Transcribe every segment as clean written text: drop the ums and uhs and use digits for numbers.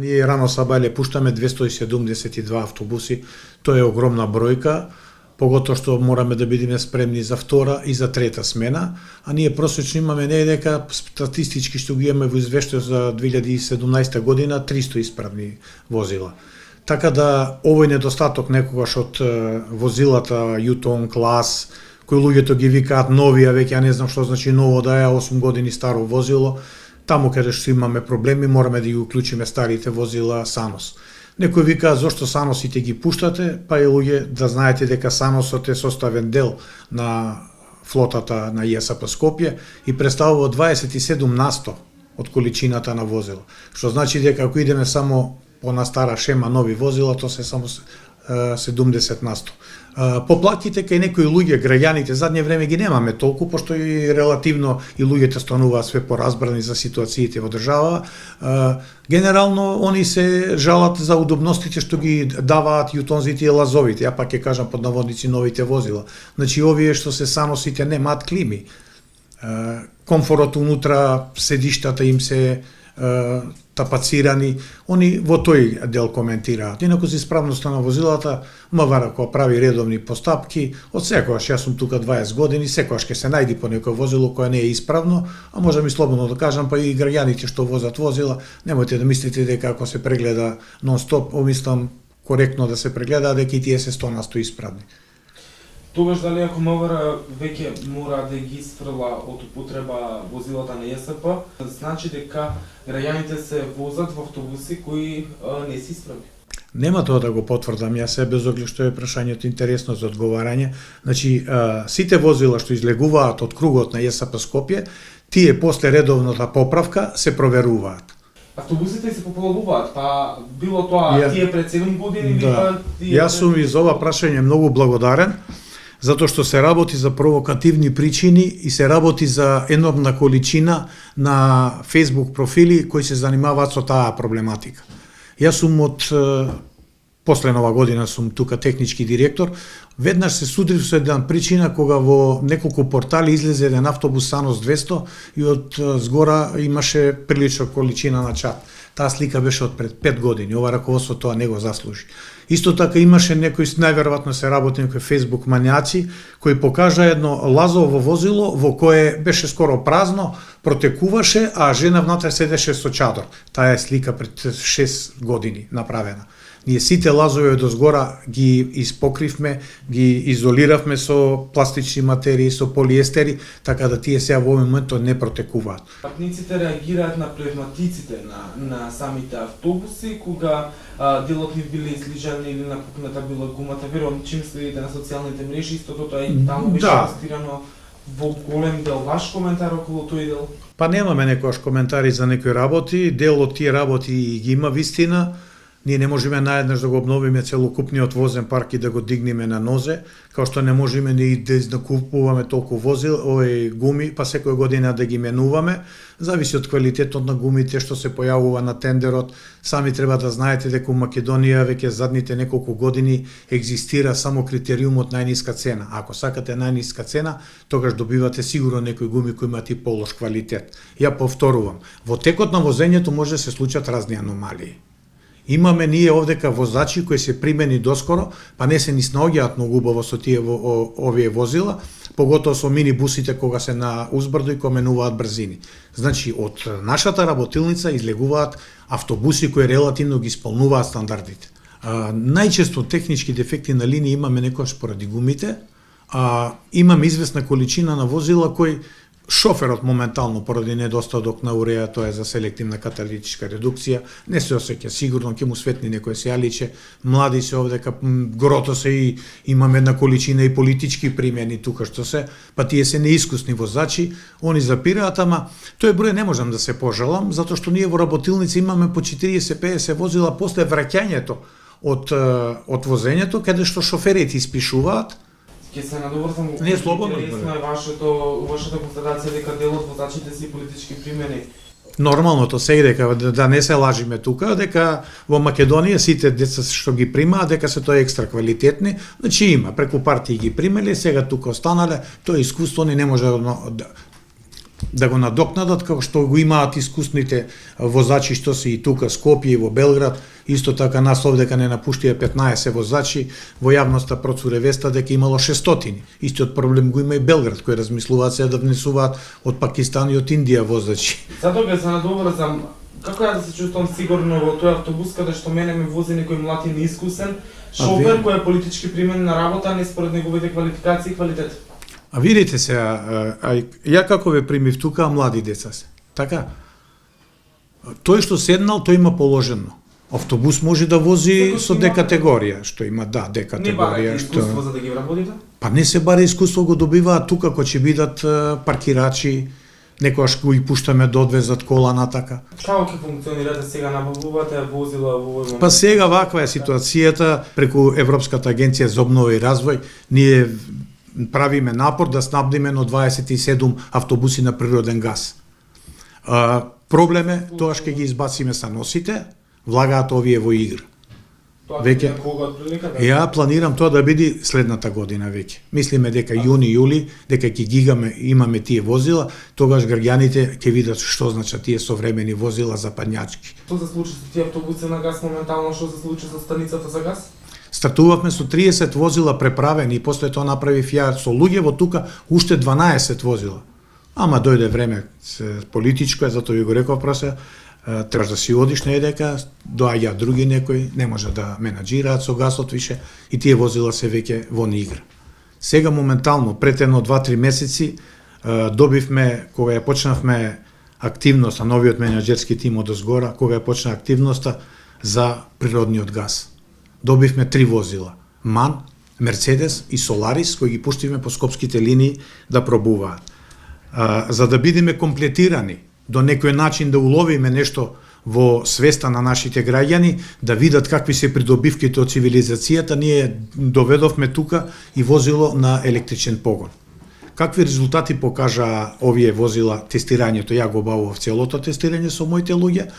ние рано сабајле пуштаме 272 автобуси, тоа е огромна бројка, поготоа што мораме да бидеме спремни за втора и за трета смена, а ние просечно имаме дека статистички што ги имаме во извештај за 2017 година 300 исправни возила. Така да овој недостаток некогаш од возилата Ютон клас, кои луѓето ги викаат нови, а веќе ја не знам што значи ново, да е 8 години старо возило, таму каде што имаме проблеми мораме да ги уклучиме старите возила Санос. Некој вика зошто Саносите ги пуштате, па и луѓе да знаете дека Саносот е составен дел на флотата на ЈСП Скопје и представува 27% од количината на возила. Што значи дека ако идеме само по на стара шема нови возила, то се само 70%. Поплатите кај некои луѓе, граѓаните, задње време ги немаме толку, пошто и релативно и луѓето стануваат све поразбрани за ситуациите во држава. Генерално, они се жалат за удобностите што ги даваат јутонзите и лазовите, ја пак ќе кажам под наводници новите возила. Значи, овие што се Саносите немаат клими. Комфорот унутра, седиштата им се тапацирани, они во тој дел коментираат. Инаку за исправноста на возилата, МВР кога прави редовни постапки, од секогаш, јас сум тука 20 години, секогаш ќе се најди по некој возило кое не е исправно, а можам и слободно да кажам, па и граѓаните што возат возила, немојте да мислите дека ако се прегледа нон-стоп, мислам коректно да се прегледа, дека и тие се 100% исправни. Тогаш дали ако МВР веќе мора да ги isfrла од употреба возилата на ЈСП, значи дека граѓаните се возат во автобуси кои не се исправни? Нема тоа да го потврдам јас, без оглед што е прашањето интересно за одговарање. Значи, сите возила што излегуваат од кругот на ЈСП Скопје, тие после редовната поправка се проверуваат. Автобусите се поплавуваат, па било тоа тие пред 7 години или па тие... Јас сум и за ова прашање многу благодарен, затоа што се работи за провокативни причини и се работи за енормна количина на Facebook профили кои се занимаваат со таа проблематика. Јас сум од после нова година сум тука технички директор. Веднаш се судрив со една причина кога во неколку портали излезе еден автобус Санос 200 и од згора имаше прилична количина на чад. Таа слика беше од пред 5 години. Ова раководство тоа не го заслужи. Исто така имаше некои, најверојатно се работи некои Facebook мањаци, кои покажа едно лазово возило во кое беше скоро празно, протекуваше, а жена внатре седеше со чадор. Таа е слика пред 6 години направена. Ние сите лазови од згора ги испокривме, ги изолиравме со пластични материи, со полиестери, така да тие сега во моментот не протекуваат. Патниците реагираат на пневматиците на самите автобуси, кога делот ни били излижани или напукната била гумата. Верувам, чим следите на социјалните мрежи, истото тоа и таму беше постирано во голем дел. Ваш коментар околу тој дел? Па немаме некојаш коментари за некои работи, дел од тие работи ги има вистина. Ние не можеме наеднаш да го обновиме целокупниот возен парк и да го дигнеме на нозе, као што не можеме ни да изнакупуваме толку возил, гуми, па секоја година да ги менуваме. Зависи од квалитетот на гумите што се појавува на тендерот. Сами треба да знаете дека у Македонија веќе задните неколку години екзистира само критериумот најниска цена. Ако сакате најниска цена, тогаш добивате сигурно некои гуми кои имаат и полош квалитет. Ја повторувам, во текот на возењето може да се случат разни аномалии. Имаме ние овдека возачи кои се примени доскоро, па не се ни снаоѓаат многу убаво со тие овие возила, поготоа со минибусите кога се на узбрдо и кога менуваат брзини. Значи, од нашата работилница излегуваат автобуси кои релативно ги исполнуваат стандардите. Најчесто технички дефекти на линии имаме некојаш поради гумите, имаме известна количина на возила кои шоферот моментално поради недостаток на уреја, тоа е за селективна каталитичка редукција, не се осеќа сигурно, ќе му светни некој сеаличе, млади се овдека, грото се и имаме една количина и политички примени тука што се, па тие се неискусни возачи, они запираат, ама тој број не можам да се пожалам, затоа што ние во работилници имаме по 40-50 возила после враќањето од возењето, каде што шоферите испишуваат. Ќе се надоврзам, не слободно. Интересно е вашата констатација дека дел од возачите се политички примени. Нормалното се и дека да не се лажиме тука, дека во Македонија сите деца што ги примаат, дека се тоа екстра квалитетни, значи има, преку партии ги примеле, сега тука останале, тоа искуство не може да го надокнадат како што го имаат искусните возачи што се и тука Скопје и во Белград. Исто така нас овдека не напуштија 15 возачи, во јавноста процуре веста дека имало 600. Истиот проблем го има и Белград, кој размислуваат се да внесуваат од Пакистан и од Индија возачи. Затоа ќе се надоврзам, како ја да се чувствувам сигурно во тој автобус каде што мене ме вози некој млад и неискусен шофер кој е политички примен на работа, не според неговите квалификации и квалитет. А видите се, ја како ве примив тука, млади деца се. Така? Тој што седнал, тој има положено. Автобус може да вози со Д категорија, што има, да, Д категорија. Не барате искуство за да ги вработите? Па не се бара искуство, го добиваат тука кој ќе бидат паркирачи, некојаш го и пуштаме да одвезат кола натака. Како ќе функционирате сега, набавувате возила во овој момент? Па сега ваква е ситуацијата, преку Европската агенција за обнова и развој, ние правиме напор да снабдиме на 27 автобуси на природен газ. Проблем е, тоа што ги избациме саносите, влагаат овие во игра. Тоа веќе кога отприлика? Ја планирам тоа да биде следната година веќе. Мислиме дека јуни, јули, дека ќе гигаме, имаме тие возила, тогаш граѓаните ќе видат што значат тие современи возила за падњачки. Што се случи со тие автобуси на газ моментално, што се случи со станицата за газ? Стартувавме со 30 возила преправени и после тоа направив ја со луѓе во тука уште 12 возила. Ама дојде време политичко, затоа ви го реков просе, требаш да си одиш на дека, доаѓа други некои, не може да менаџираат со гасот више и тие возила се веќе во игра. Сега моментално, пред едно 2-3 месеци, добивме, кога ја почнавме активност, новиот менаџерски тим од озгора, кога ја почна активноста за природниот газ. Добивме 3 возила, МАН, Мерцедес и Соларис, кои ги пуштивме по скопските линии да пробуваат. За да бидеме комплетирани, до некој начин да уловиме нешто во свеста на нашите граѓани, да видат какви се придобивките од цивилизацијата, ние доведовме тука и возило на електричен погон. Какви резултати покажа овие возила тестирањето? Ја го обавував целото тестирање со моите луѓе.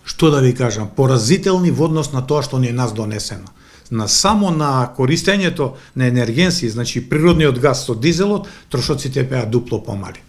Што да ви кажам, поразителни во однос на тоа што ни е нас донесено. Само на користењето на енергенси, значи природниот газ со дизелот, трошоците беа дупло помали.